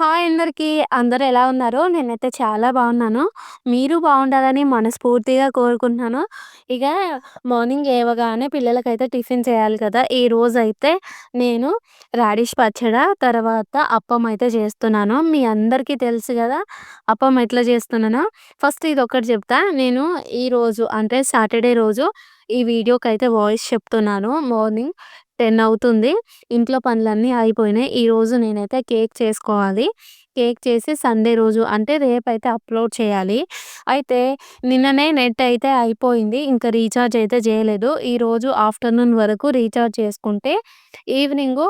Hi అందరికీ. అందరూ ఎలా ఉన్నారు? నేనైతే చాలా బాగున్నాను. మీరు బాగుండాలని మనస్ఫూర్తిగా కోరుకుంటున్నాను. ఇక మార్నింగ్ లేవగానే పిల్లలకైతే టిఫిన్ చేయాలి కదా! ఈరోజైతే నేను రాడిష్ పచ్చడ, తర్వాత అప్పం అయితే చేస్తున్నాను. మీ అందరికీ తెలుసు గదా! అప్పం ఎట్లా చేస్తున్నానో. ఫస్ట్ ఇదొక్కటి చెప్తా. నేను ఈరోజు అంటే సాటర్‌డే రోజు ఈ వీడియోకైతే వాయిస్ చెప్తున్నాను. మార్నింగ్ 10 అవుతుంది. ఇంట్లో పనులన్నీ అయిపోయినాయి. ఈరోజు నేనైతే కేక్ చేసుకోవాలి. కేక్ చేసి సండే రోజు అంటే రేపైతే అప్‌లోడ్ చేయాలి. అయితే నిన్ననే నెట్ అయితే అయిపోయింది. ఇంకా రీచార్జ్ అయితే చేయలేదు. ఈరోజు ఆఫ్టర్‌నూన్ వరకు రీచార్జ్ చేసుకుంటే ఈవినింగు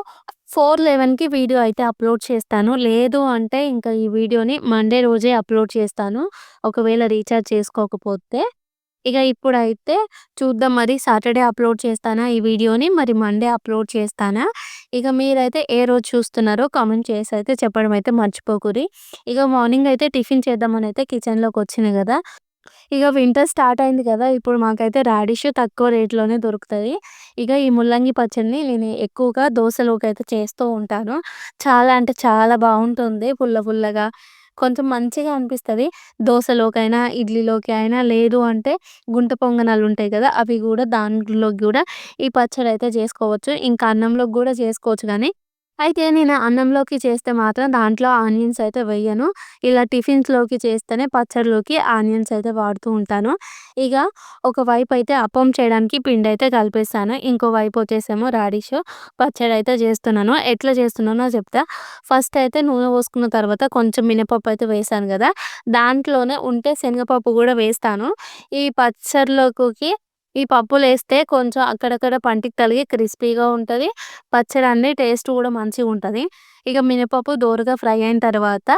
4:11కి వీడియో అయితే అప్‌లోడ్ చేస్తాను. లేదు అంటే ఇంకా ఈ వీడియోని మండే రోజే అప్‌లోడ్ చేస్తాను. ఒకవేళ రీచార్జ్ చేసుకోకపోతే. ఇక ఇప్పుడైతే చూద్దాం మరి సాటర్‌డే అప్‌లోడ్ చేస్తానా ఈ వీడియోని, మరి మండే అప్‌లోడ్ చేస్తానా? ఇక మీరైతే ఏ రోజు చూస్తున్నారో కామెంట్ చేసైతే చెప్పడం అయితే మర్చిపోకుర్రి. ఇక మార్నింగ్ అయితే టిఫిన్ చేద్దామనైతే కిచెన్‌లోకొచ్చిన గదా! ఇక వింటర్ స్టార్ట్ అయింది కదా! ఇప్పుడు మాకైతే రాడిష్ తక్కువ రేట్‌లోనే దొరుకుతది. ఇక ఈ ముల్లంగి పచ్చడిని నేను ఎక్కువగా దోసలోకైతే చేస్తూ ఉంటాను. చాలా అంటే చాలా బావుంటుంది. పుల్ల పుల్లగా కొంచెం మంచిగా అనిపిస్తది. దోసలోకైనా, ఇడ్లీలోకి అయినా లేదు అంటే గుంట పొంగనాలుంటాయి కదా! అవి గూడా దాంట్లోకి గూడా ఈ పచ్చడైతే చేసుకోవచ్చు. ఇంకా అన్నంలోకి గూడా చేసుకోవచ్చు గానీ అయితే నేను అన్నంలోకి చేస్తే మాత్రం దాంట్లో ఆనియన్స్ అయితే వెయ్యను. ఇలా టిఫిన్స్‌లోకి చేస్తేనే పచ్చడిలోకి ఆనియన్స్ అయితే వాడుతూ ఉంటాను. ఇగ ఒకవైపయితే అప్పం చేయడానికి పిండయితే కలిపేసాను. ఇంకో వైపొచ్చేసేమో రాడిష్ పచ్చడయితే చేస్తున్నాను. ఎట్లా చేస్తున్నానో చెప్తా. ఫస్ట్ అయితే నూనె పోసుకున్న తర్వాత కొంచెం మినపప్పు అయితే వేసాను గదా! దాంట్లోనే ఉంటే శనగపప్పు గూడా వేస్తాను. ఈ పచ్చడిలోకి ఈ పప్పులేస్తే కొంచెం అక్కడక్కడ పంటికి తగిలి క్రిస్పీగా ఉంటది. పచ్చడన్ని టేస్ట్ గూడా మంచిగుంటది. ఇక మినపప్పు దోరగా ఫ్రై అయిన తర్వాత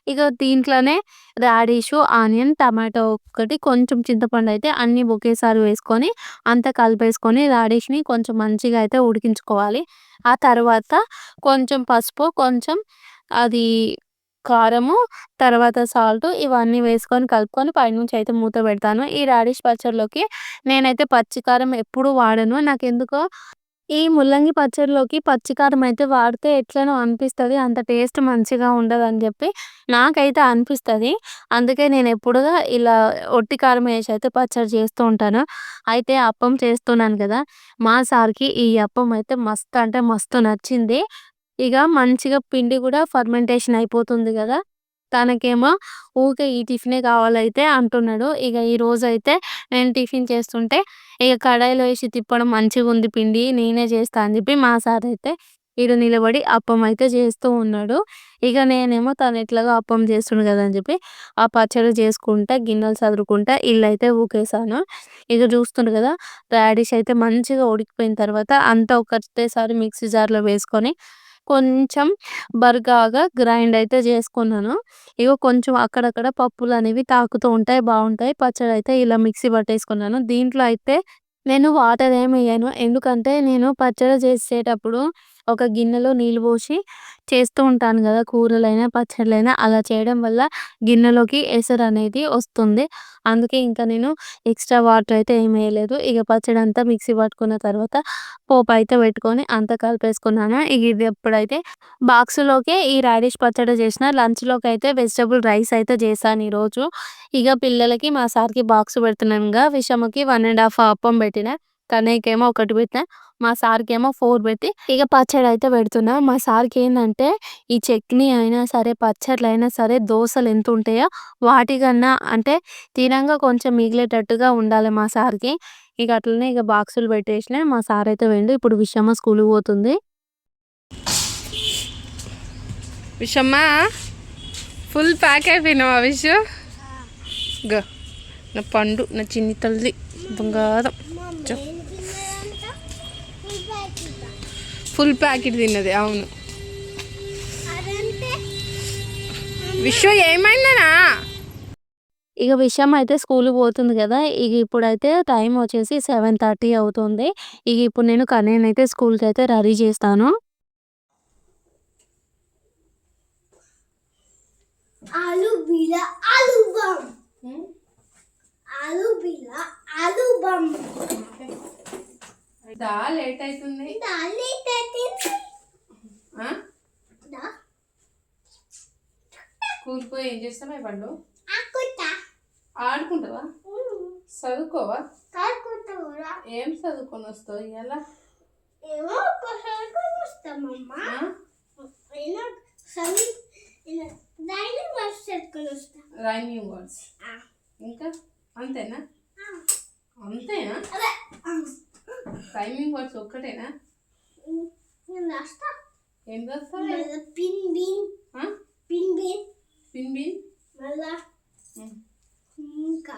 ఇక దీంట్లోనే రాడిషు, ఆనియన్, టమాటో ఒక్కటి, కొంచెం చింతపండయితే అన్నీ ఒకేసారి వేసుకొని అంతా కలిపేసుకొని రాడిష్‌ని కొంచెం మంచిగా అయితే ఉడికించుకోవాలి. ఆ తర్వాత కొంచెం పసుపు, కొంచెం అది కారము, తర్వాత సాల్టు ఇవన్నీ వేసుకొని కలుపుకొని పైనుంచి అయితే మూత పెడతాను. ఈ రాడిష్ పచ్చడిలోకి నేనైతే పచ్చికారం ఎప్పుడూ వాడను. నాకెందుకో ఈ ముల్లంగి పచ్చడిలోకి పచ్చికారం అయితే వాడితే ఎట్లనో అనిపిస్తది. అంత టేస్ట్ మంచిగా ఉండదని జెప్పి నాకైతే అనిపిస్తది. అందుకే నేనెప్పుడుగా ఇలా ఒట్టి కారం ఏసైతే పచ్చడి చేస్తూ ఉంటాను. అయితే అప్పం చేస్తున్నాను గదా! మా సార్‌కి ఈ అప్పం అయితే మస్తు అంటే మస్తు నచ్చింది. ఇగ మంచిగా పిండి గూడా ఫర్మెంటేషన్ అయిపోతుంది గదా! తనకేమో ఊకే ఈ టిఫినే కావాలైతే అంటున్నాడు. ఇగ ఈరోజైతే నేను టిఫిన్ చేస్తుంటే ఇగ కడాయిలో ఏసి తిప్పడం మంచిగుంది పిండి నేనే చేస్తా అని చెప్పి మా సారయితే ఈడ నిలబడి అప్పం అయితే చేస్తూ ఉన్నాడు. ఇగ నేనేమో తను ఎట్లాగో అప్పం చేస్తుండు గదా అని చెప్పి ఆ పచ్చడి చేసుకుంటా, గిన్నెలు సదురుకుంటా ఇల్లయితే ఊకేసాను. ఇగ చూస్తుండు గదా! రాడిష్ అయితే మంచిగా ఉడికిపోయిన తర్వాత అంతా ఒకటేసారి మిక్సీ జార్‌లో వేసుకొని కొంచెం బరకగా గ్రైండ్ అయితే చేసుకున్నాను. ఇగో కొంచెం అక్కడక్కడ పప్పులనేవి తాకుతూ ఉంటాయి. బావుంటాయి. పచ్చడైతే ఇలా మిక్సీ పట్టేసుకున్నాను. దీంట్లో అయితే నేను వాటర్ ఏమెయ్యను. ఎందుకంటే నేను పచ్చడి చేసేటప్పుడు ఒక గిన్నెలో నీళ్ళు పోసి చేస్తూ ఉంటాను గదా! కూరలైనా, పచ్చళ్ళైనా అలా చేయడం వల్ల గిన్నెలోకి ఎసరనేది వస్తుంది. అందుకే ఇంకా నేను ఎక్స్‌ట్రా వాటర్ అయితే ఏమెయలేదు. ఇగ పచ్చడంతా మిక్సీ పట్టుకున్న తర్వాత పోపయితే పెట్టుకొని అంతా కలిపేసుకున్నాను. ఇగ ఇది ఎప్పుడైతే బాక్స్‌లోకే ఈ రాడిష్ పచ్చడి చేసిన. లంచ్‌లోకైతే వెజిటబుల్ రైస్ అయితే చేశాను ఈరోజు. ఇగ పిల్లలకి, మా సార్‌కి బాక్స్ పెడుతున్నానుగా. విషమకి 1 ½ అప్పం పెట్టిన. కన్నయ్యకేమో ఒకటి పెట్టిన. మా సార్‌కేమో 4 పెట్టి ఇగ పచ్చడైతే పెడుతున్నా. మా సార్‌కేందంటే ఈ చట్నీ అయినా సరే, పచ్చడ్లయినా సరే దోసలెంతుంటాయో వాటికన్నా అంటే తినంగా కొంచెం మిగిలేటట్టుగా ఉండాలి మా సార్‌కి. ఇగ అట్లనే ఇగ బాక్సులు పెట్టేసిన. మా సారయితే పోయిండు. ఇప్పుడు విషమ స్కూలుకి పోతుంది. విషమ్మా ఫుల్ ప్యాక్ అయిపోయినావా విషు గో నా పండు నా చిన్ని తల్లి బంగారం ఫుల్ ప్యాకెట్ తిన్నది. అవును విషు ఏమైందనా ఇగ విషం అయితే స్కూలుకి పోతుంది గదా! ఇగ ఇప్పుడైతే టైం వచ్చేసి 7:30 అవుతుంది. ఇగ ఇప్పుడు నేను కన్నయ్యనైతే స్కూలుకైతే రెడీ చేస్తాను. आलू बीला आलू बम आलू बीला आलू बम దా లేట్ అవుతుంది दाली तेती ఆ? दा స్కూల్ పోయి ఏం చేస్తావా పండు? ఆకుతా ఆడుకుంటావా? చదువుకోవా? కాకుతావురా ఏం చదువుకొని వస్తావు ఇలా? ఏమో ఒకసారి వస్తామమ్మా అయినా సరే దాన్ని మస్తు చెప్పుకొని వస్తా రైమింగ్ వర్డ్స్ ఇంకా అంతేనా? అంతేనా? అదే రైమింగ్ వర్డ్స్ ఒక్కటేనా? నేను రాస్తా ఏం రాస్తావు? మళ్ళీ పిన్ బిన్ పిన్ బిన్ పిన్ బిన్ మళ్ళా ఇంకా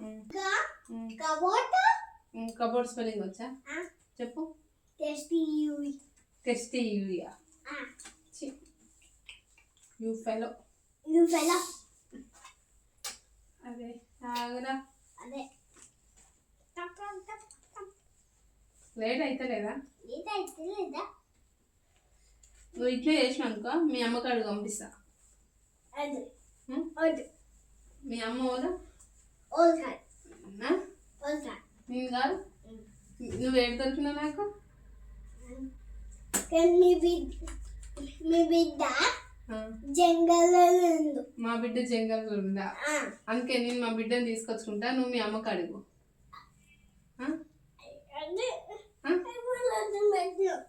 ఇంకా కబోర్డ్ కబోర్డ్ స్పెల్లింగ్ వచ్చా? చెప్పు. టెస్టియూవి టెస్టీ యూరియా. You fellow. యూ ఫెలో అదే ఆగరా. అదే లేట్ అయితే లేదా? ఇదైతే లేదా నువ్వు ఇట్లే చేసినావు అనుకో మీ అమ్మకాడికి పంపిస్తా. అది వద్దు మీ అమ్మ వాళ్ళు ఓల్కాయ్ అన్నా ఓల్కాయ్ నేను కాదు. నువ్వు ఏడు దొరికినావు నాకు? మీ బిడ్డ జంగల్లో ఉంది. మా బిడ్డ జంగల్లో ఉందా? అందుకే నేను మా బిడ్డను తీసుకొచ్చుకుంటా, నువ్వు మీ అమ్మకి అడుగు.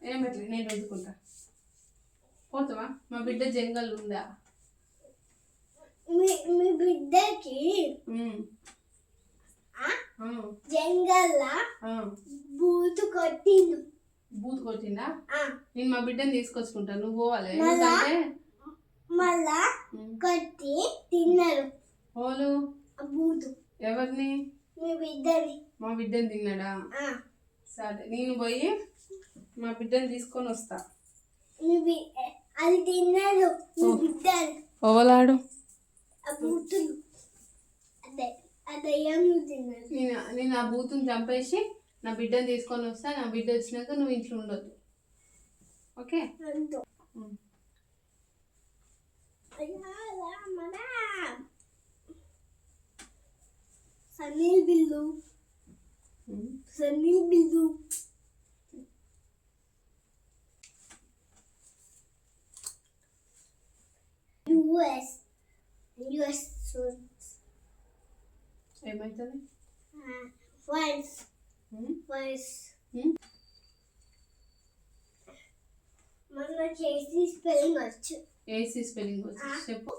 ఏం పెట్టలే, నేను వదుకుంటా. పోతావా? మా బిడ్డ జంగల్ ఉందా? మీ బిడ్డకి జంగల్లా బూతు కొట్టిండు. బూత్ కొట్టిందా? నేను మా బిడ్డను తీసుకొచ్చుకుంటా, నువ్వు పోవాలి. మళ్ళా కొట్టి తిన్నారు ఓలు బూతు. ఎవరిని? మీ బిడ్డని. మా బిడ్డను తిన్నాడా? సరే నేను పోయి మా బిడ్డను తీసుకొని వస్తా. అది తిన్నాడు మీ బిడ్డని. ఓవలాడు ఆ బూతులు అదే అదయ్యం తిన్నాడు. నేను ఆ బూతుని చంపేసి నా బిడ్డను తీసుకొని వస్తా. నా బిడ్డ వచ్చినాక నువ్వు ఇంట్లో ఉండొద్దు, ఓకే? సన్నీల్ బిల్లు సన్నీల్ బిల్లు యుఎస్ ఏమవుతుంది? వాయిస్ వాయిస్ మన చేసి స్పెల్లింగ్ వచ్చు. ఏసీ స్పెల్లింగ్ వచ్చు, చెప్పు.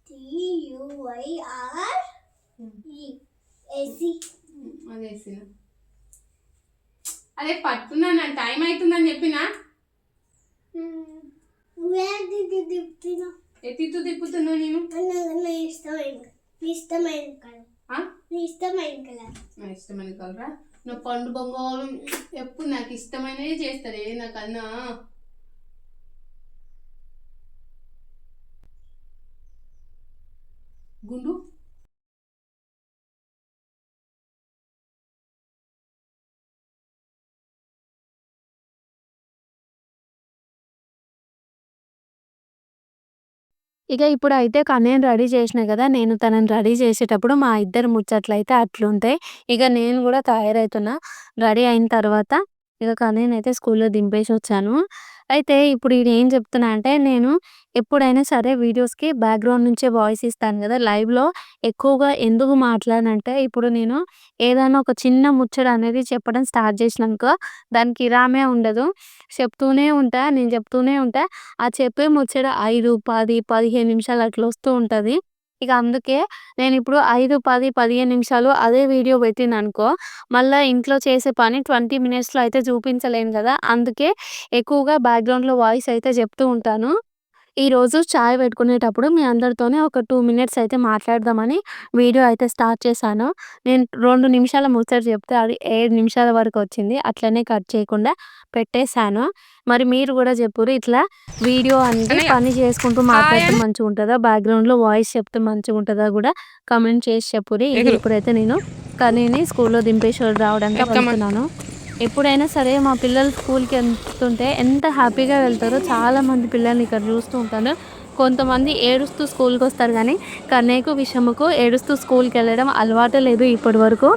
YRTUYR AC. అది వేసిన. అదే పట్టున్నా, నా టైం అవుతుందని చెప్పినా. ఎత్తితూ తిప్పుతున్నావు నేను. ఇష్టమైన కలర్. నా ఇష్టమైన కలరా? నా పండు బంగారం ఎప్పుడు నాకు ఇష్టమైనవి చేస్తారే నాకన్నా. గుండు ఇక ఇప్పుడైతే కన్నయ్యని రెడీ చేసినా కదా! నేను తనని రెడీ చేసేటప్పుడు మా ఇద్దరి ముచ్చట్లయితే అట్లుంటాయి. ఇక నేను కూడా తయారవుతున్నా. రెడీ అయిన తర్వాత ఇక కన్నయ్యనైతే స్కూల్‌లో దింపేసొచ్చాను. అయితే ఇప్పుడు ఈడేం చెప్తున్నా అంటే, నేను ఎప్పుడైనా సరే వీడియోస్‌కి బ్యాక్‌గ్రౌండ్ నుంచే వాయిస్ ఇస్తాను కదా! లైవ్‌లో ఎక్కువగా ఎందుకు మాట్లాడనంటే, ఇప్పుడు నేను ఏదైనా ఒక చిన్న ముచ్చట అనేది చెప్పడం స్టార్ట్ చేసినానుకో దానికి ఇరామే ఉండదు. నేను చెప్తూనే ఉంటా. ఆ చెప్పే ముచ్చట 5, 10, 15 నిమిషాలు అట్లా వస్తూ ఉంటది. ఇక అందుకే నేనిప్పుడు 5, 10, 15 నిమిషాలు అదే వీడియో పెట్టిననుకో మళ్ళా ఇంట్లో చేసే పని 20 మినిట్స్‌లో అయితే చూపించలేను కదా! అందుకే ఎక్కువగా బ్యాక్‌గ్రౌండ్‌లో వాయిస్ అయితే చెప్తూ ఉంటాను. ఈరోజు చాయ్ పెట్టుకునేటప్పుడు మీ అందరితోనే ఒక 2 మినిట్స్ అయితే మాట్లాడదామని వీడియో అయితే స్టార్ట్ చేశాను. నేను 2 నిమిషాల ముచ్చట చెప్తే అది 7 నిమిషాల వరకు వచ్చింది. అట్లనే కట్ చేయకుండా పెట్టేశాను. మరి మీరు కూడా చెప్పుర్రి, ఇట్లా వీడియో అనేది పని చేసుకుంటూ మాట్లాడితే మంచిగుంటదా? బ్యాక్‌గ్రౌండ్‌లో వాయిస్ చెప్తే మంచిగుంటదా కూడా కామెంట్ చేసి చెప్పుర్రి. ఇప్పుడైతే నేను కన్నయ్యని స్కూల్‌లో దింపేసి రావడానికి వెళ్తున్నాను. ఎప్పుడైనా సరే మా పిల్లలు స్కూల్‌కి వెళ్తుంటే ఎంత హ్యాపీగా వెళ్తారో చాలామంది పిల్లల్ని ఇక్కడ చూస్తూ ఉంటాను. కొంతమంది ఏడుస్తూ స్కూల్‌కి వస్తారు కానీ కన్నయ్యకు, విషముకు ఏడుస్తూ స్కూల్‌కి వెళ్ళడం అలవాటే లేదు ఇప్పటి వరకు.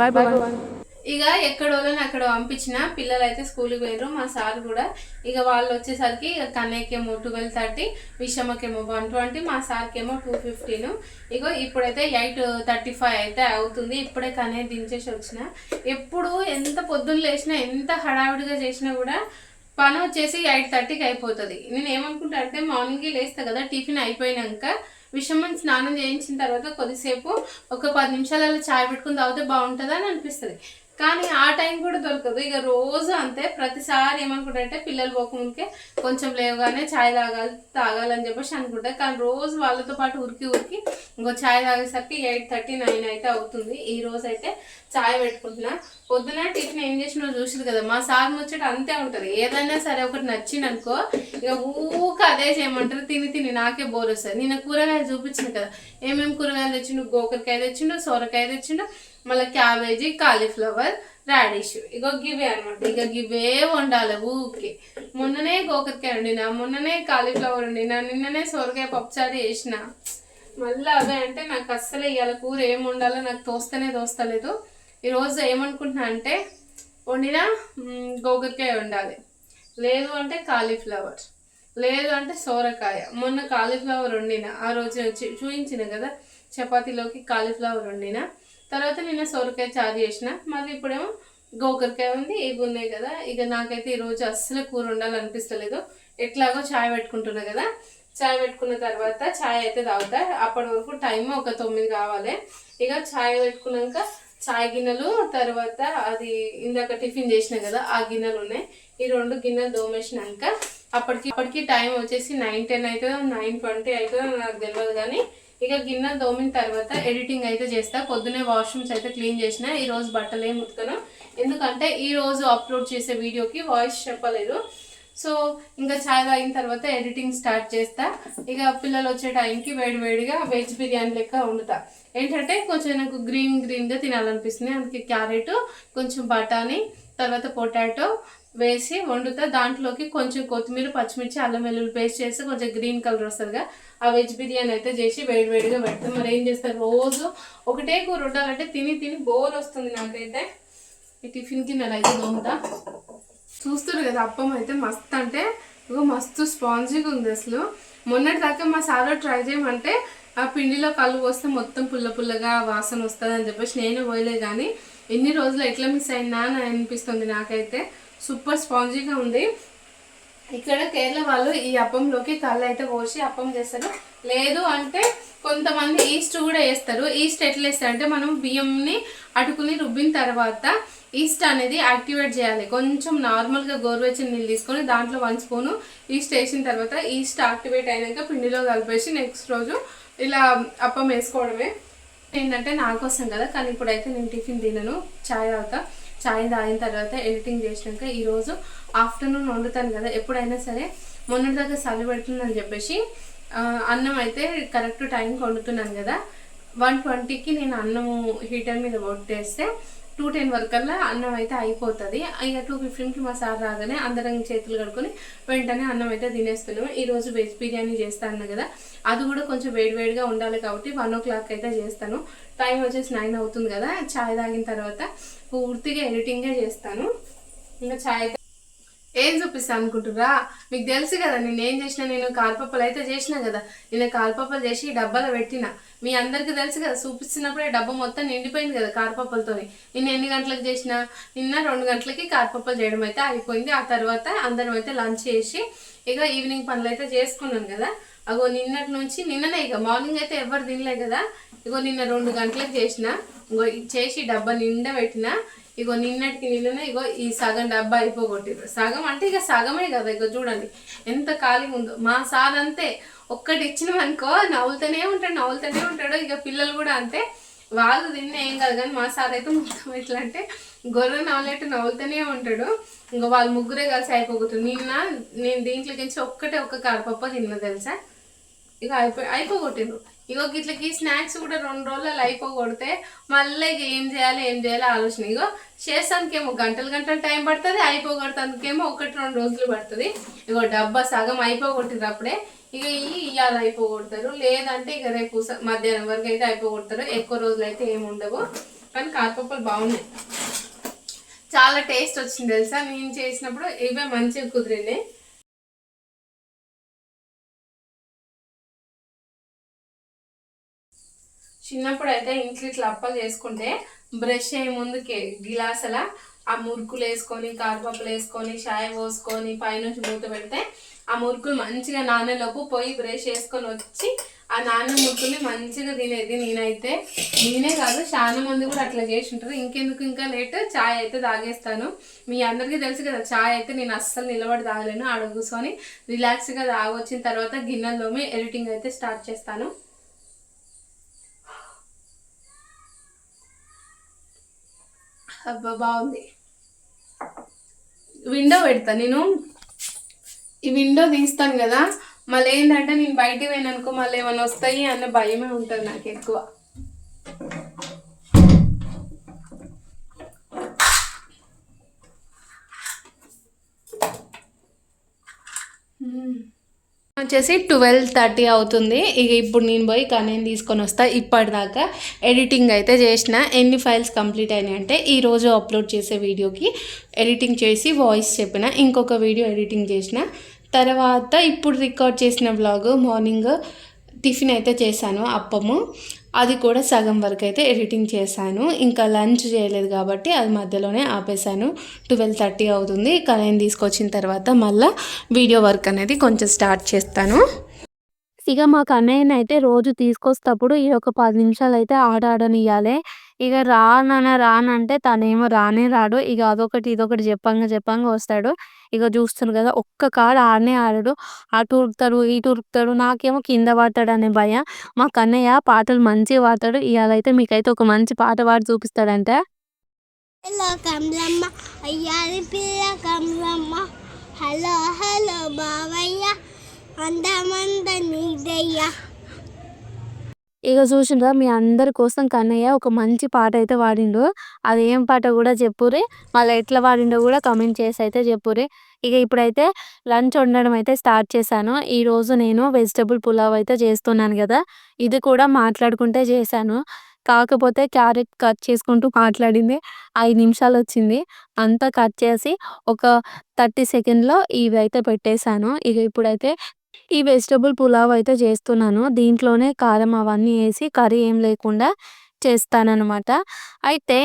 ఇక ఎక్కడోళ్ళని అక్కడ పంపించిన పిల్లలు అయితే స్కూల్కి పోయారు. మా సార్ కూడా ఇక వాళ్ళు వచ్చేసరికి ఇక కన్నయ్యకేమో 12:30, విషమ్మకేమో 1:20, మా సార్కి ఏమో 2:15. ఇగో ఇప్పుడైతే 8:35 అయితే అవుతుంది. ఇప్పుడే కన్నయ్య దించేసి వచ్చిన. ఎప్పుడు ఎంత పొద్దున్న లేచినా ఎంత హడావిడిగా చేసినా కూడా పని వచ్చేసి 8:30కి అయిపోతుంది. నేను ఏమనుకుంటా అంటే మార్నింగే లేస్తా కదా, టిఫిన్ అయిపోయినాక విషమని స్నానం చేయించిన తర్వాత కొద్దిసేపు ఒక 10 నిమిషాలలో చాయ్ పెట్టుకుని తాగితే బాగుంటుందా అని అనిపిస్తుంది. కానీ ఆ టైం కూడా దొరకదు. ఇక రోజు అంతే, ప్రతిసారి ఏమనుకుంటే పిల్లలు పోకముందుకే కొంచెం లేవగానే ఛాయ్ తాగాలని చెప్పేసి అనుకుంటా. కానీ రోజు వాళ్ళతో పాటు ఉరికి ఇంకో ఛాయ్ తాగేసరికి 8:30, 9 అయితే అవుతుంది. ఈ రోజు అయితే ఛాయ్ పెట్టుకుంటున్నా. పొద్దున టిఫిన్ ఏం చేసినా చూసింది కదా, మా సార్ ముచ్చట అంతే ఉంటుంది. ఏదైనా సరే ఒకటి నచ్చింది అనుకో ఇక ఊక అదే చేయమంటారు. తిని నాకే బోర్ వస్తుంది. నేను కూరగాయలు చూపించింది కదా, ఏమేమి కూరగాయలు తెచ్చిండు, గోకరకాయ తెచ్చిండు, సొరకాయ తెచ్చిండు, మళ్ళీ క్యాబేజీ, కాలీఫ్లవర్, రాడిష్. ఇగో గివే అనమాట. ఇక గివే వండాలి ఊకే. మొన్ననే గోకరకాయ వండినా, మొన్ననే కాలీఫ్లవర్ వండినా, నిన్ననే సొరకాయ పప్పుచారు వేసిన. మళ్ళీ అవే అంటే నాకు అస్సలు ఇవాళ కూర ఏం వండాలో నాకు తోస్తలేదు. ఈరోజు ఏమనుకుంటున్నా అంటే వండిన గోకరకాయ వండాలి, లేదు అంటే కాలీఫ్లవర్, లేదు అంటే సోరకాయ. మొన్న కాలీఫ్లవర్ వండిన, ఆ రోజు చూపించిన కదా చపాతీలోకి కాలీఫ్లవర్ వండిన. తర్వాత నిన్న సొరకాయ చారు చేసిన. మళ్ళీ ఇప్పుడేమో గోకరకాయ ఉంది. ఇవి ఉన్నాయి కదా. ఇక నాకైతే ఈరోజు అస్సలు కూర వండాలనిపిస్తలేదు. ఎట్లాగో ఛాయ్ పెట్టుకుంటున్నా కదా, ఛాయ్ పెట్టుకున్న తర్వాత ఛాయ్ అయితే తాగుతా. అప్పటి వరకు టైం ఒక 9 కావాలి. ఇక ఛాయ్ పెట్టుకున్నాక ఛాయ్ గిన్నెలు, తర్వాత అది ఇందాక టిఫిన్ చేసిన కదా ఆ గిన్నెలు ఉన్నాయి. ఈ 2 గిన్నెలు దోమేసినాక అప్పటికి టైం వచ్చేసి 9:10 అవుతుందో 9:20 అవుతుందో నాకు తెలియదు. కానీ ఇక గిన్నెలు దోమిన తర్వాత ఎడిటింగ్ అయితే చేస్తా. పొద్దునే వాష్రూమ్స్ అయితే క్లీన్ చేసిన. ఈరోజు బట్టలు ఏమి ఉతకను, ఎందుకంటే ఈరోజు అప్లోడ్ చేసే వీడియోకి వాయిస్ చెప్పలేదు. సో ఇంకా ఛాయ్ తాగిన తర్వాత ఎడిటింగ్ స్టార్ట్ చేస్తా. ఇక పిల్లలు వచ్చే టైంకి వేడివేడిగా వెజ్ బిర్యానీ లెక్క వండుతా. ఏంటంటే కొంచెం నాకు గ్రీన్గా తినాలనిపిస్తుంది. అందుకే క్యారెట్, కొంచెం బఠానీ, తర్వాత పొటాటో వేసి వండుతా. దాంట్లోకి కొంచెం కొత్తిమీర, పచ్చిమిర్చి, అల్లం వెల్లుల్లి పేస్ట్ చేసి కొంచెం గ్రీన్ కలర్ వస్తుందిగా ఆ వెజ్ బిర్యానీ అయితే చేసి వేడివేడిగా పెడతాం. మరి ఏం చేస్తారు, రోజు ఒకటే కూర వండాలంటే తిని బోర్ వస్తుంది నాకైతే. ఈ టిఫిన్ గిన్నెలు అయితే దోముతా. చూస్తారు కదా అప్పం అయితే మస్తు, అంటే మస్తు స్పాంజీగా ఉంది అసలు. మొన్నటి దాకా మా సార్ ట్రై చేయమంటే ఆ పిండిలో కళ్ళు పోస్తే మొత్తం పుల్లగా వాసన వస్తుంది అని చెప్పేసి నేను పోయలే. కానీ ఎన్ని రోజులు ఎట్లా మిస్ అయినా అని అనిపిస్తుంది నాకైతే. సూపర్ స్పాంజీగా ఉంది. ఇక్కడ కేరళ వాళ్ళు ఈ అప్పంలోకి కళ్ళు అయితే పోసి అప్పం చేస్తారు. లేదు అంటే కొంతమంది ఈస్ట్ కూడా వేస్తారు. ఈస్ట్ ఎట్లా వేస్తారంటే మనం బియ్యంని అటుకుని రుబ్బిన తర్వాత ఈస్ట్ అనేది యాక్టివేట్ చేయాలి. కొంచెం నార్మల్గా గోరువెచ్చని నీళ్ళు తీసుకొని దాంట్లో 1 స్పూను ఈస్ట్ వేసిన తర్వాత ఈస్ట్ యాక్టివేట్ అయినాక పిండిలో కలిపేసి నెక్స్ట్ రోజు ఇలా అప్పం వేసుకోవడమే. ఏంటంటే నా కోసం కదా, కానీ ఇప్పుడైతే నేను టిఫిన్ తినను, ఛాయ్ తాగుతా. ఛాయ్ తాగిన తర్వాత ఎడిటింగ్ చేసినాక ఈరోజు ఆఫ్టర్నూన్ వండుతాను కదా. ఎప్పుడైనా సరే మొన్నటి దాకా చలి పెడుతుందని చెప్పేసి అన్నం అయితే కరెక్ట్ టైంకి వండుతున్నాను కదా. 1:20కి నేను అన్నము హీటర్ మీద కొట్టేస్తే 2:10 వరకల్లా అన్నం అయితే అయిపోతుంది. ఇక 2:15కి మా సార్ రాగానే అందరం చేతులు కడుక్కొని వెంటనే అన్నం అయితే తినేస్తున్నాము. ఈరోజు వెజ్ బిర్యానీ చేస్తాను కదా, అది కూడా కొంచెం వేడివేడిగా ఉండాలి కాబట్టి 1 o'clock అయితే చేస్తాను. టైం వచ్చేసి 9 అవుతుంది కదా. ఛాయ్ తాగిన తర్వాత పూర్తిగా ఎడిటింగే చేస్తాను. ఇంకా ఛాయ్ ఏం చూపిస్తాను అనుకుంటురా, మీకు తెలుసు కదా నేను ఏం చేసిన. నేను కారపప్పలు అయితే చేసిన కదా, నేను కారపప్పలు చేసి డబ్బాలో పెట్టిన. మీ అందరికీ తెలుసు కదా, చూపిస్తున్నప్పుడే డబ్బా మొత్తం నిండిపోయింది కదా కారపప్పలతో. నేను ఎన్ని గంటలకు చేసిన, నిన్న 2 గంటలకి కారపప్పలు చేయడం అయితే అయిపోయింది. ఆ తర్వాత అందరం అయితే లంచ్ చేసి ఇక ఈవినింగ్ పనులు అయితే చేసుకున్నాను కదా. అగో నిన్నటి నుంచి నిన్ననే, ఇక మార్నింగ్ అయితే ఎవరు తినలే కదా. ఇగో నిన్న 2 గంటలకు చేసిన, ఇంకో చేసి డబ్బా నిండా పెట్టిన. ఇగో నిన్నటికి నిన్ననే ఇగో ఈ సగం డబ్బా అయిపోగొట్టిరు. సగం అంటే ఇక సగమే కదా. ఇగో చూడండి ఎంత ఖాళీగా ఉందో. మా సార్ అంతే, ఒక్కటి ఇచ్చినవనుకో నవ్వుతూనే ఉంటాడు. ఇక పిల్లలు కూడా అంతే, వాళ్ళు తిన్న ఏం కాదు. కానీ మా సార్ అయితే మొత్తం ఎట్లా అంటే గొర్రె నవ్వులేట్టు నవ్వుతూనే ఉంటాడు. ఇంకా వాళ్ళు ముగ్గురే కలిసి అయిపోగొట్టారు. నిన్న నేను దీంట్లోకి ఒక్క కారపప్ప తిన్నా తెలుసా. ఇక అయిపోగొట్టిండ్రు. ఇగో ఇట్లకి స్నాక్స్ కూడా 2 రోజులలో అయిపోగొడితే మళ్ళీ ఇక ఏం చేయాలి ఆలోచన. ఇగో చేస్తానికేమో గంటలు టైం పడుతుంది, అయిపోగొడతానికేమో 1-2 రోజులు పడుతుంది. ఇగో డబ్బా సగం అయిపోగొట్టిండ్రు అప్పుడే. ఇక ఇవాళ అయిపోగొడతారు, లేదంటే ఇక రేపు మధ్యాహ్నం వరకు అయితే అయిపోగొడతారు. ఎక్కువ రోజులు అయితే ఏమి ఉండవు. కానీ కారపప్పలు బాగున్నాయి. చాలా టేస్ట్ వచ్చింది తెలుసా. నేను చేసినప్పుడు ఇవే మంచిగా కుదిరింది. చిన్నప్పుడు అయితే ఇంట్లో ఇట్లా అప్పాలు చేసుకుంటే బ్రష్ అయ్యే ముందుకే గిలాసల ఆ మురుకులు వేసుకొని కారపప్పులు వేసుకొని చాయ్ పోసుకొని పైనుంచి మూత పెడితే ఆ మురుకులు మంచిగా నానేలోపు పోయి బ్రష్ వేసుకొని వచ్చి ఆ నాన్న మురుకుల్ని మంచిగా తినేది. నేనే కాదు చాలా మంది కూడా అట్లా చేసి ఉంటారు. ఇంకెందుకు ఇంకా లేట్ చాయ్ అయితే తాగేస్తాను. మీ అందరికీ తెలుసు కదా, చాయ్ అయితే నేను అస్సలు నిలబడి తాగలేను. ఆడ కూర్చొని రిలాక్స్గా తాగొచ్చిన తర్వాత గిన్నెల్లోమి ఎడిటింగ్ అయితే స్టార్ట్ చేస్తాను. అబ్బా బాగుంది. విండో పెడతా నేను. ఈ విండో తీస్తాను కదా, మళ్ళీ ఏంటంటే నేను బయటికి పోయిననుకో మళ్ళీ ఏమైనా వస్తాయి అన్న భయమే ఉంటుంది నాకు ఎక్కువ. వచ్చేసి 12:30 అవుతుంది. ఇక ఇప్పుడు నేను పోయి కనేని తీసుకొని వస్తా. ఇప్పటిదాకా ఎడిటింగ్ అయితే చేసిన. ఎన్ని ఫైల్స్ కంప్లీట్ అయినాయి అంటే ఈరోజు అప్లోడ్ చేసే వీడియోకి ఎడిటింగ్ చేసి వాయిస్ చెప్పిన, ఇంకొక వీడియో ఎడిటింగ్ చేసిన తర్వాత ఇప్పుడు రికార్డ్ చేసిన వ్లాగ్ మార్నింగ్ టిఫిన్ అయితే చేశాను, అప్పము. అది కూడా సగం వరకు అయితే ఎడిటింగ్ చేశాను. ఇంకా లంచ్ చేయలేదు కాబట్టి అది మధ్యలోనే ఆపేశాను. 12:30 అవుతుంది. కనేని తీసుకొచ్చిన తర్వాత మళ్ళీ వీడియో వర్క్ అనేది కొంచెం స్టార్ట్ చేస్తాను. ఇక మా కన్నయ్యని అయితే రోజు తీసుకొస్తప్పుడు ఈ ఒక 10 నిమిషాలు అయితే ఆడనియ్యాలి. ఇక రానంటే తనేమో రానే రాడు. ఇక అదొకటి ఇదొకటి చెప్పంగా వస్తాడు. ఇక చూస్తున్నారు కదా, ఒక్క కాడ ఆడనే ఆడడు. అటు ఉరుకుతాడు ఇటు ఉరుకుతాడు. నాకేమో కింద పడతాడనే భయం. మా కన్నయ్య పాటలు మంచిగా పాడతాడు. ఇవాళైతే మీకైతే ఒక మంచి పాట పాడి చూపిస్తాడంట. హలో కమలమ్మ అయ్యారి పిల్ల కమలమ్మ, హలో హలో బావయ్య అందమంద నీదయ్యా. ఇక చూసిండ్రా, మీ అందరి కోసం కన్నయ్య ఒక మంచి పాట అయితే పాడిండు. అది ఏం పాట కూడా చెప్పుర్రి. మళ్ళీ ఎట్లా పాడిండో కూడా కమెంట్ చేసి అయితే చెప్పుర్రి. ఇక ఇప్పుడైతే లంచ్ వండడం అయితే స్టార్ట్ చేశాను. ఈరోజు నేను వెజిటబుల్ పులావ్ అయితే చేస్తున్నాను కదా, ఇది కూడా మాట్లాడుకుంటే చేశాను. కాకపోతే క్యారెట్ కట్ చేసుకుంటూ మాట్లాడింది 5 నిమిషాలు వచ్చింది. అంతా కట్ చేసి ఒక 30 సెకండ్లో ఇవి అయితే పెట్టేశాను. ఇక ఇప్పుడైతే ఈ వెజిటబుల్ పులావ్ అయితే చేస్తున్నాను. దీంట్లోనే కారం అవన్నీ వేసి కర్రీ ఏం లేకుండా చేస్తానన్నమాట. అయితే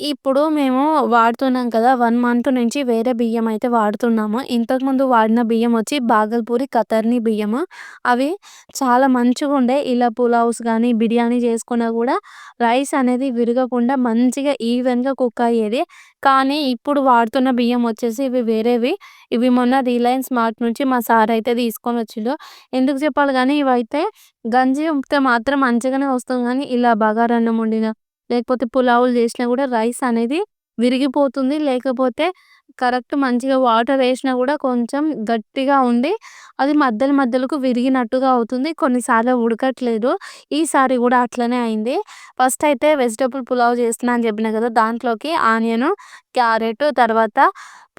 ఇప్పుడు మేము వాడుతున్నాం కదా, 1 మంత్ నుంచి వేరే బియ్యం అయితే వాడుతున్నాము. ఇంతకుముందు వాడిన బియ్యం వచ్చి బాగల్పూరి కతర్ని బియ్యము. అవి చాలా మంచిగా ఉండే. ఇలా పులావ్స్ కానీ బిర్యానీ చేసుకున్నా కూడా రైస్ అనేది విరగకుండా మంచిగా ఈవెన్గా కుక్ అయ్యేది. కానీ ఇప్పుడు వాడుతున్న బియ్యం వచ్చేసి ఇవి వేరేవి. ఇవి మొన్న రిలయన్స్ మార్ట్ నుంచి మా సార్ అయితే తీసుకొని వచ్చిండు. ఎందుకు చెప్పాలి కానీ ఇవైతే గంజి ఉంపితే మాత్రం మంచిగానే వస్తుంది. కానీ ఇలా బగారన్నం వండినా లేకపోతే పులావులు చేసినా కూడా రైస్ అనేది విరిగిపోతుంది. లేకపోతే కరెక్ట్ మంచిగా వాటర్ వేసినా కూడా కొంచెం గట్టిగా ఉండి అది మధ్యలకు విరిగినట్టుగా అవుతుంది. కొన్నిసార్లు ఉడకట్లేదు. ఈసారి కూడా అట్లనే అయింది. ఫస్ట్ అయితే వెజిటబుల్ పులావ్ చేస్తున్నా అని చెప్పిన కదా, దాంట్లోకి ఆనియన్, క్యారెట్, తర్వాత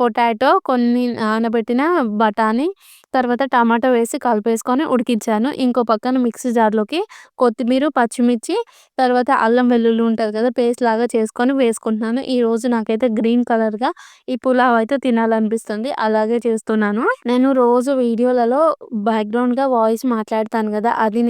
పొటాటో, కొన్ని నానబెట్టిన బఠానీ, తర్వాత టమాటో వేసి కలిపేసుకొని ఉడికించాను. ఇంకో పక్కన మిక్సీ జార్లోకి కొత్తిమీర, పచ్చిమిర్చి, తర్వాత అల్లం వెల్లుల్లి ఉంటుంది కదా, పేస్ట్ లాగా చేసుకొని వేసుకుంటున్నాను. ఈరోజు నాకైతే గ్రీన్ కలర్గా ఈ పులావ్ అయితే తినాలనిపిస్తుంది, అలాగే చేస్తున్నాను. నేను రోజు వీడియోలలో బ్యాక్గ్రౌండ్గా వాయిస్ మాట్లాడతాను కదా, అది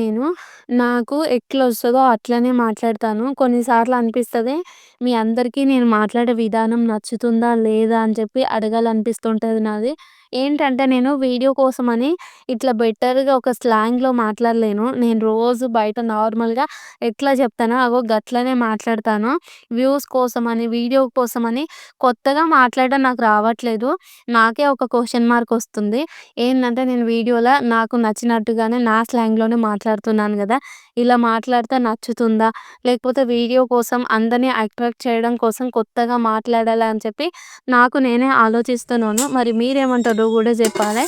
నాకు ఎట్లా వస్తుందో అట్లనే మాట్లాడతాను. కొన్నిసార్లు అనిపిస్తుంది మీ అందరికీ నేను మాట్లాడే విధానం నచ్చుతుందా లేదా అని చెప్పి అడగాలనిపిస్తుంటుంది నాది. ఏంటంటే నేను వీడియో కోసమని ఇట్లా బెటర్గా ఒక స్లాంగ్లో మాట్లాడలేను. నేను రోజు బయట నార్మల్గా ఎట్లా చెప్తానో అగో గట్లనే మాట్లాడతాను. వ్యూస్ కోసమని వీడియో కోసమని కొత్తగా మాట్లాడడం నాకు రావట్లేదు. నాకే ఒక క్వశ్చన్ మార్క్ వస్తుంది. ఏంటంటే నేను వీడియోలో నాకు నచ్చినట్టుగానే నా స్లాంగ్లోనే మాట్లాడుతున్నాను కదా, ఇలా మాట్లాడితే నచ్చుతుందా లేకపోతే వీడియో కోసం అందరినీ అట్రాక్ట్ చేయడం కోసం కొత్తగా మాట్లాడాలి అని చెప్పి నాకు నేనే ఆలోచిస్తున్నాను. మరి మీరేమంటారో కూడా చెప్పాలి.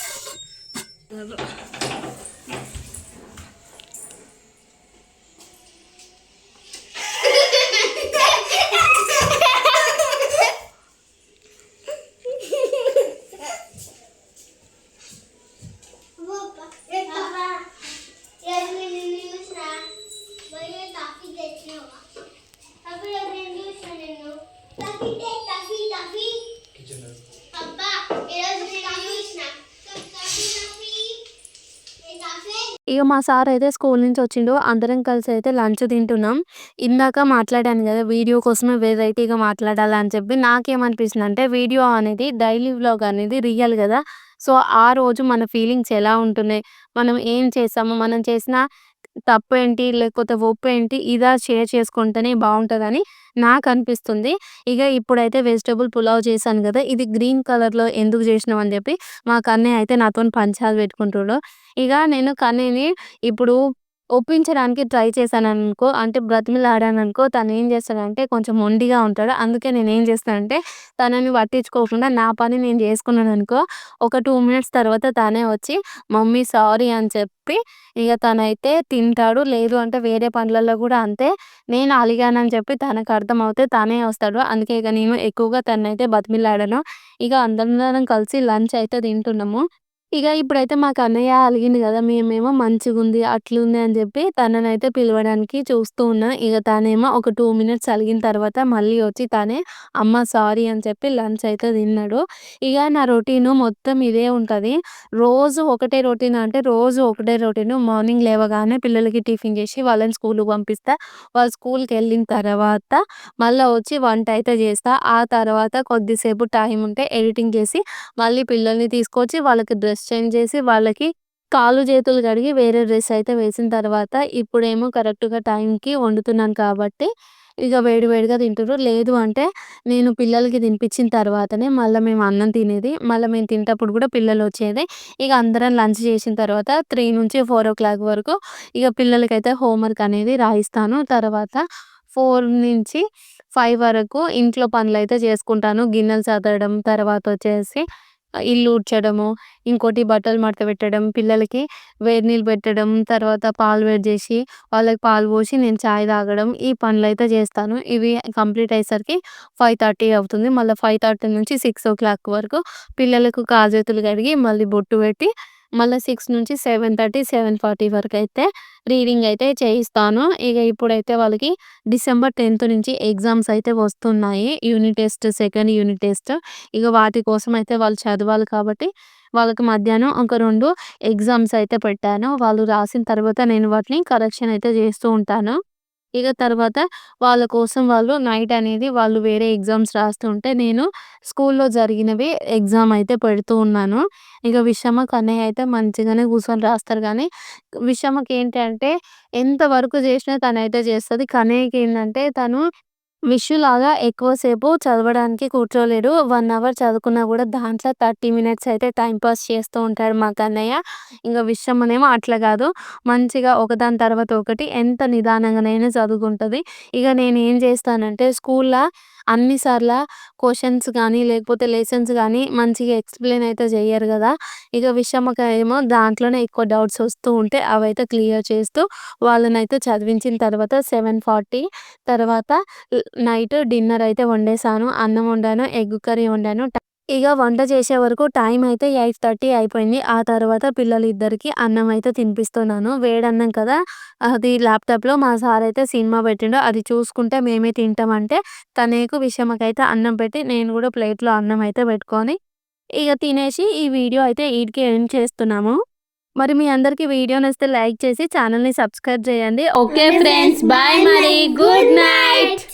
టఫీ ఇక మా సార్ అయితే స్కూల్ నుంచి వచ్చిండు. అందరం కలిసి అయితే లంచ్ తింటున్నాం. ఇందాక మాట్లాడాను కదా, వీడియో కోసమే వెరైటీగా మాట్లాడాలి అని చెప్పి. నాకేమనిపిస్తుందంటే వీడియో అనేది డైలీ వ్లాగ్ అనేది రియల్ కదా. సో ఆ రోజు మన ఫీలింగ్స్ ఎలా ఉంటున్నాయి, మనం ఏం చేసాము, మనం చేసిన తప్పేంటి లేకపోతే ఒప్పేంటి ఇదా షేర్ చేసుకుంటేనే బాగుంటుందని నాకు అనిపిస్తుంది. ఇక ఇప్పుడైతే వెజిటబుల్ పులావ్ చేశాను కదా, ఇది గ్రీన్ కలర్లో ఎందుకు చేసినావు అని చెప్పి మా కన్నయ్య అయితే నాతో పంచాలు పెట్టుకుంటాడు. ఇక నేను కన్నయ్యని ఇప్పుడు ఒప్పించడానికి ట్రై చేశాననుకో, అంటే బ్రతిమిలాడాననుకో, తను ఏం చేస్తాడంటే కొంచెం మొండిగా ఉంటాడు. అందుకే నేనేం చేస్తానంటే తనని పట్టించుకోకుండా నా పని నేను చేసుకున్నాననుకో, ఒక 2 మినిట్స్ తర్వాత తనే వచ్చి మమ్మీ సారీ అని చెప్పి ఇక తనైతే తింటాడు. లేదు అంటే వేరే పనులలో కూడా అంతే. నేను అలిగానని చెప్పి తనకు అర్థమవుతే తనే వస్తాడు. అందుకే ఇక నేను ఎక్కువగా తననైతే బతిమిలాడాను. ఇక అందరం కలిసి లంచ్ అయితే తింటున్నాము. ఇక ఇప్పుడైతే మా కన్నయ్య అలిగిండు గదా, మేమేమో మంచిగుంది, అట్లుంది అని జెప్పి తననైతే పిలవడానికి చూస్తూ ఉన్నా. ఇగ తనేమో ఒక 2 మినిట్స్ అలిగిన తర్వాత మళ్ళీ వచ్చి తనే అమ్మ సారీ అని చెప్పి లంచ్ అయితే తిన్నాడు. ఇగ నా రొటీను మొత్తం ఇదే ఉంటది. రోజు ఒకటే రొటీన్ అంటే రోజు ఒకటే రొటీను. మార్నింగ్ లేవగానే పిల్లలకి టిఫిన్ జేసి వాళ్ళని స్కూలుకి పంపిస్తా. వాళ్ళు స్కూల్‌కెళ్ళిన తర్వాత మళ్ళా వచ్చి వంట అయితే జేస్తా. ఆ తర్వాత కొద్దిసేపు టైం ఉంటే ఎడిటింగ్ చేసి మళ్ళీ పిల్లల్ని తీసుకొచ్చి వాళ్ళకి డ్రెస్ చేంజ్ చేసి వాళ్ళకి కాళ్ళు చేతులు కడిగి వేరే డ్రెస్ అయితే వేసిన తర్వాత ఇప్పుడేమో కరెక్ట్‌గా టైంకి వండుతున్నాను కాబట్టి ఇక వేడి వేడిగా తింటుర్రు. లేదు అంటే నేను పిల్లలకి తినిపించిన తర్వాతనే మళ్ళా మేము అన్నం తినేది. మళ్ళా మేము తినేటప్పుడు కూడా పిల్లలొచ్చేది. ఇక అందరం లంచ్ చేసిన తర్వాత 3-4 వరకు ఇక పిల్లలకైతే హోంవర్క్ అనేది రాయిస్తాను. తర్వాత 4-5 వరకు ఇంట్లో పనులైతే చేసుకుంటాను. గిన్నెలు సదరడం, తర్వాత వచ్చేసి ఇల్లు ఊడ్చడము, ఇంకోటి బట్టలు మడత పెట్టడం, పిల్లలకి వేడి నీళ్ళు పెట్టడం, తర్వాత పాలు వేడి చేసి వాళ్ళకి పాలు పోసి నేను చాయ్ తాగడం, ఈ పనులైతే చేస్తాను. ఇవి కంప్లీట్ అయ్యేసరికి 5:30 అవుతుంది. మళ్ళీ 5:30 నుంచి 6 వరకు పిల్లలకు కాళ్ళు చేతులు కడిగి మళ్ళీ బొట్టు పెట్టి మళ్ళీ 6-7:30, 7:40 వరకైతే రీడింగ్ అయితే చేయిస్తాను. ఇక ఇప్పుడైతే వాళ్ళకి డిసెంబర్ 10th నుంచి ఎగ్జామ్స్ అయితే వస్తున్నాయి. Unit test, second unit test. ఇక వాటి కోసం అయితే వాళ్ళు చదవాలి కాబట్టి వాళ్ళకి మధ్యాహ్నం ఒక 2 ఎగ్జామ్స్ అయితే పెట్టాను. వాళ్ళు రాసిన తర్వాత నేను వాటిని కరెక్షన్ అయితే చేస్తూ ఉంటాను. ఇక తర్వాత వాళ్ళ కోసం వాళ్ళు నైట్ అనేది వాళ్ళు వేరే ఎగ్జామ్స్ రాస్తుంటే నేను స్కూల్లో జరిగినవి ఎగ్జామ్ అయితే పెడుతూ ఉన్నాను. ఇక విషమ, కన్నయ్య అయితే మంచిగానే కూర్చొని రాస్తారు గానీ, విషమకి ఏంటి అంటే ఎంత వరకు చేసినా తనైతే చేస్తది. కన్నయ్యకి ఏంటంటే తను విషులాగా ఎక్కువ సేపు చదవడానికి కూర్చోలేడు. 1 అవర్ చదువుకున్నా గూడా దాంట్లో 30 మినిట్స్ అయితే టైమ్ పాస్ చేస్తూ ఉంటాడు మా కన్నయ్య. ఇంగ విషమనేమో అట్లా గాదు. మంచిగా ఒకదాని తర్వాత ఒకటి ఎంత నిదానంగానైనా చదువుకుంటది. ఇగ నేనేం చేస్తానంటే స్కూల్‌ల అన్ని సార్ల క్వెషన్స్ గానీ, లేకపోతే లెసన్స్ గానీ మంచిగా ఎక్స్‌ప్లెయిన్ అయితే చెయ్యరు గదా. ఇగ విషమకేమో దాంట్లోనే ఎక్కువ డౌట్స్ వస్తూ ఉంటే అవైతే క్లియర్ చేస్తూ వాళ్ళనైతే చదివించిన తర్వాత 7:40 తర్వాత నైట్ డిన్నర్ అయితే వండేసాను. అన్నం వండాను, ఎగ్ కర్రీ వండాను. ఇగ వంట చేసే వరకు టైం అయితే 8:30 అయిపోయింది. ఆ తర్వాత పిల్లలిద్దరికీ అన్నం అయితే తినిపిస్తున్నాను. వేడన్నం కదా, అది ల్యాప్‌టాప్‌లో మా సార్ అయితే సినిమా పెట్టిండు. అది చూసుకుంటే మేమే తింటామంటే తనకు, విషమకైతే అన్నం పెట్టి నేను కూడా ప్లేట్‌లో అన్నం అయితే పెట్టుకొని ఇగ తినేసి ఈ వీడియో అయితే ఈటికి ఎండ్ చేస్తున్నాము. మరి మీ అందరికీ వీడియో నచ్చితే లైక్ చేసి ఛానల్‌ని సబ్స్క్రైబ్ చేయండి. ఓకే ఫ్రెండ్స్, బాయ్ మరి. Good night.